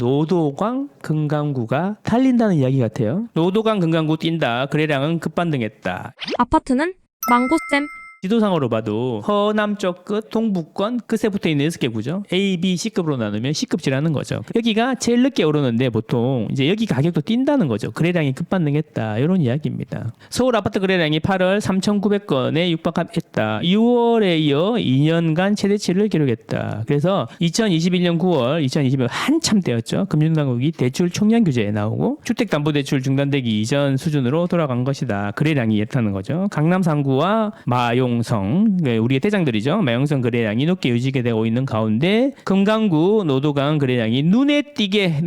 노도강, 금강구가 탈린다는 이야기 같아요. 노도강, 금강구 뛴다. 거래량은 급반등했다. 아파트는 망고쌤. 지도상으로 봐도 서남 쪽 끝, 동북권 끝에 붙어있는 6개 구죠. A, B, C급으로 나누면 C급지라는 거죠. 여기가 제일 늦게 오르는데 보통 이제 여기 가격도 뛴다는 거죠. 거래량이 급반등했다. 이런 이야기입니다. 서울 아파트 거래량이 8월 3,900건에 육박했다. 6월에 이어 2년간 최대치를 기록했다. 그래서 2021년 9월, 2020년 한참 때였죠. 금융당국이 대출 총량 규제에 나오고 주택담보대출 중단되기 이전 수준으로 돌아간 것이다. 거래량이 이렇다는 거죠. 강남 3구와 마용성, 우리의 대장들이죠. 마용성 거래량이 높게 유지가 되고 있는 가운데 금강구, 노도강 거래량이 눈에 띄게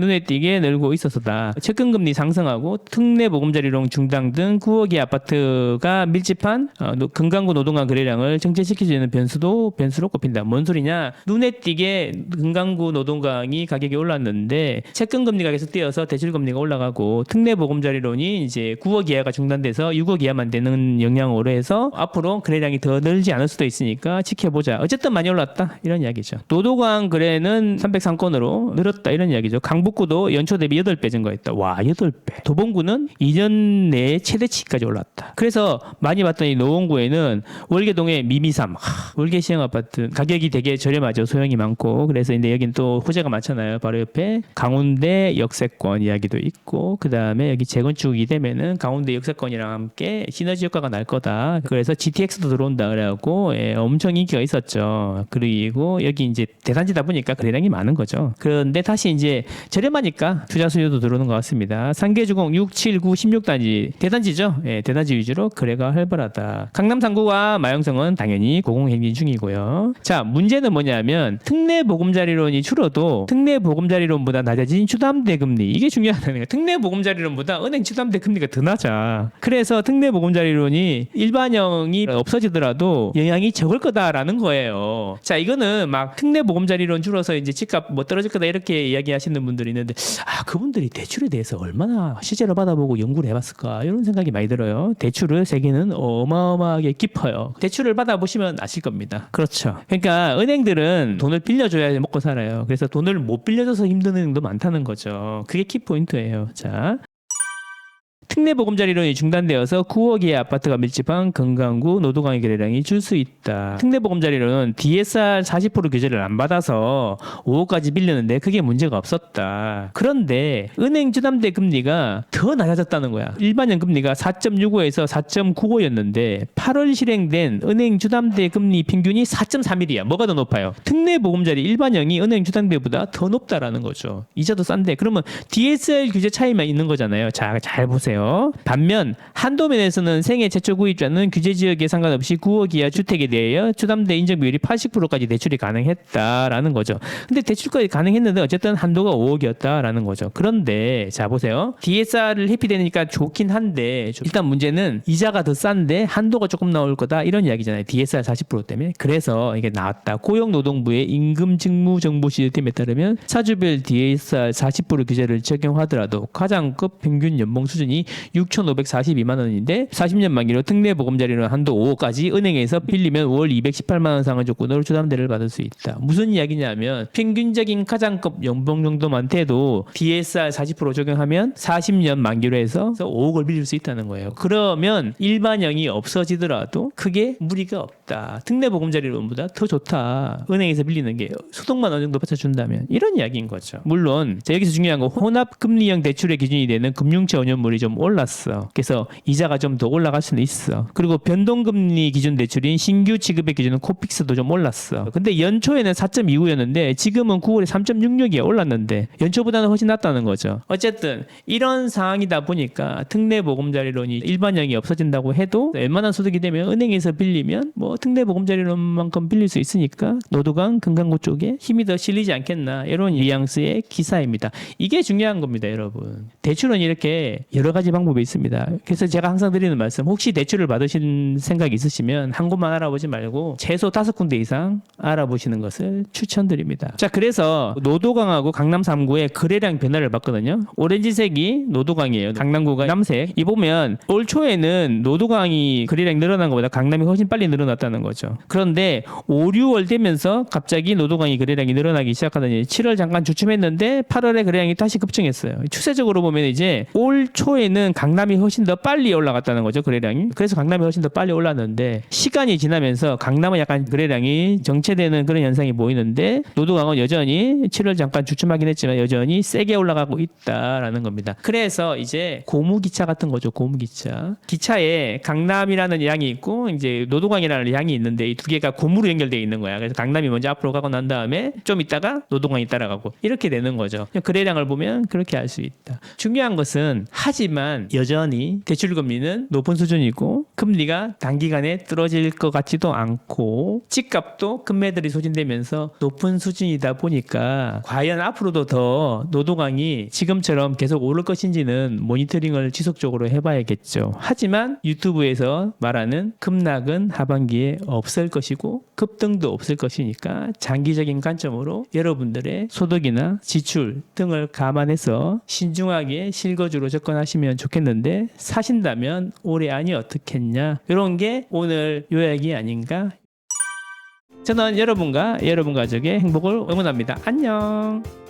늘고 있었다. 채권금리 상승하고 특례 보금자리론 중단 등 9억의 아파트가 밀집한 금강구, 노도강 거래량을 정체시켜주는 변수로 꼽힌다. 뭔 소리냐? 눈에 띄게 금강구, 노도강이 가격이 올랐는데 채권금리가 계속 뛰어서 대출금리가 올라가고 특례 보금자리론이 이제 9억 이하가 중단돼서 6억 이하만 되는 영향으로 해서 앞으로 거래량이 더 늘지 않을 수도 있으니까 지켜보자. 어쨌든 많이 올랐다. 이런 이야기죠. 노도강 거래는 303건으로 늘었다. 이런 이야기죠. 강북구도 연초 대비 8배 증가했다. 와, 8배. 도봉구는 2년 내에 최대치까지 올랐다. 그래서 많이 봤더니 노원구에는 월계동의 미미삼, 월계 시형 아파트 가격이 되게 저렴하죠. 소형이 많고. 그래서 근데 여기는 또 호재가 많잖아요. 바로 옆에 강운대 역세권 이야기도 있고, 그 다음에 여기 재건축이 되면은 강운대 역세권이랑 함께 시너지 효과가 날 거다. 그래서 GTX도 들어온다 그래갖고 엄청 인기가 있었죠. 그리고 여기 이제 대단지다 보니까 거래량이 많은 거죠. 그런데 다시 이제 저렴하니까 투자 수요도 들어오는 것 같습니다. 상계주공 6, 7, 9, 16단지 대단지죠. 대단지 위주로 거래가 활발하다. 강남 3구와 마영성은 당연히 고공행진 중이고요. 자, 문제는 뭐냐면 특례 보금자리론이 줄어도 특례 보금자리론보다 낮아진 주담대 금리, 이게 중요하다는 거예요. 특례 보금자리론보다 은행 주담대 금리가 더 낮아. 그래서 특례 보금자리론이 일반형이 없어지더라도 영향이 적을 거다라는 거예요. 자, 이거는 막 특례 보금자리론 줄어서 이제 집값 뭐 떨어질 거다 이렇게 이야기하시는 분들이 있는데, 그분들이 대출에 대해서 얼마나 실제로 받아보고 연구를 해봤을까, 이런 생각이 많이 들어요. 대출을 세계는 어마어마하게 깊어요. 대출을 받아보시면 아실 겁니다. 그렇죠. 그러니까 은행들은 돈을 빌려줘야 먹고 살아요. 그래서 돈을 못 빌려줘서 힘든 은행도 많다는 거죠. 그게 키포인트예요. 자, 특례 보금자리론이 중단되어서 9억의 아파트가 밀집한 금강구, 노도강의 거래량이 줄 수 있다. 특례 보금자리론은 DSR 40% 규제를 안 받아서 5억까지 빌렸는데 그게 문제가 없었다. 그런데 은행 주담대 금리가 더 낮아졌다는 거야. 일반형 금리가 4.65에서 4.95였는데 8월 실행된 은행 주담대 금리 평균이 4.31이야. 뭐가 더 높아요? 특례 보금자리 일반형이 은행 주담대보다 더 높다라는 거죠. 이자도 싼데. 그러면 DSR 규제 차이만 있는 거잖아요. 자, 잘 보세요. 반면 한도면에서는 생애 최초 구입자는 규제 지역에 상관없이 9억 이하 주택에 대하여 주담대 인정 비율이 80%까지 대출이 가능했다라는 거죠. 근데 대출까지 가능했는데 어쨌든 한도가 5억이었다라는 거죠. 그런데 자, 보세요. DSR을 회피되니까 좋긴 한데 일단 문제는 이자가 더 싼데 한도가 조금 나올 거다, 이런 이야기잖아요. DSR 40% 때문에. 그래서 이게 나왔다. 고용노동부의 임금직무정보 시스템에 따르면 사주별 DSR 40% 규제를 적용하더라도 가장급 평균 연봉 수준이 6,542만 원인데 40년 만기로 특례 보금자리론 한도 5억까지 은행에서 빌리면 월 218만 원 상환 조건으로 주담대를 받을 수 있다. 무슨 이야기냐면 평균적인 가장급 연봉 정도만 돼도 DSR 40% 적용하면 40년 만기로 해서 5억을 빌릴 수 있다는 거예요. 그러면 일반형이 없어지더라도 크게 무리가 없다. 특례 보금자리론보다 더 좋다. 은행에서 빌리는 게 소득만 어느 정도 받쳐준다면, 이런 이야기인 거죠. 물론 여기서 중요한 건 혼합금리형 대출의 기준이 되는 금융채 원년물이 좀 올랐어. 그래서 이자가 좀 더 올라갈 수는 있어. 그리고 변동금리 기준 대출인 신규 지급의 기준은 코픽스도 좀 올랐어. 근데 연초에는 4.29였는데 지금은 9월에 3.66이야. 올랐는데 연초보다는 훨씬 낫다는 거죠. 어쨌든 이런 상황이다 보니까 특례 보금자리론이 일반형이 없어진다고 해도 웬만한 소득이 되면 은행에서 빌리면 뭐 특례 보금자리론만큼 빌릴 수 있으니까 노도강, 금강구 쪽에 힘이 더 실리지 않겠나, 이런 뉘앙스의 기사입니다. 이게 중요한 겁니다, 여러분. 대출은 이렇게 여러 가지 가지 방법이 있습니다. 그래서 제가 항상 드리는 말씀, 혹시 대출을 받으신 생각이 있으시면 한 곳만 알아보지 말고 최소 5군데 이상 알아보시는 것을 추천드립니다. 자, 그래서 노도강하고 강남 3구의 거래량 변화를 봤거든요. 오렌지색이 노도강이에요. 강남구가 남색. 이 보면 올 초에는 노도강이 거래량이 늘어난 것보다 강남이 훨씬 빨리 늘어났다는 거죠. 그런데 5, 6월 되면서 갑자기 노도강이 거래량이 늘어나기 시작하더니 7월 잠깐 주춤했는데 8월에 거래량이 다시 급증했어요. 추세적으로 보면 이제 올 초에는 강남이 훨씬 더 빨리 올라갔다는 거죠, 거래량이. 그래서 강남이 훨씬 더 빨리 올랐는데 시간이 지나면서 강남은 약간 거래량이 정체되는 그런 현상이 보이는데 노도강은 여전히 7월 잠깐 주춤하긴 했지만 여전히 세게 올라가고 있다라는 겁니다. 그래서 이제 고무기차 같은 거죠, 고무기차. 기차에 강남이라는 양이 있고 이제 노도강이라는 양이 있는데 이 두 개가 고무로 연결되어 있는 거야. 그래서 강남이 먼저 앞으로 가고 난 다음에 좀 있다가 노도강이 따라가고 이렇게 되는 거죠. 거래량을 보면 그렇게 알 수 있다. 중요한 것은 하지만 여전히 대출금리는 높은 수준이고 금리가 단기간에 떨어질 것 같지도 않고 집값도 금매들이 소진되면서 높은 수준이다 보니까 과연 앞으로도 더 노도강이 지금처럼 계속 오를 것인지는 모니터링을 지속적으로 해봐야겠죠. 하지만 유튜브에서 말하는 급락은 하반기에 없을 것이고 급등도 없을 것이니까 장기적인 관점으로 여러분들의 소득이나 지출 등을 감안해서 신중하게 실거주로 접근하시면 좋겠는데 사신다면 올해 아니 어떻겠냐, 이런 게 오늘 요약이 아닌가. 저는 여러분과 여러분 가족의 행복을 응원합니다. 안녕.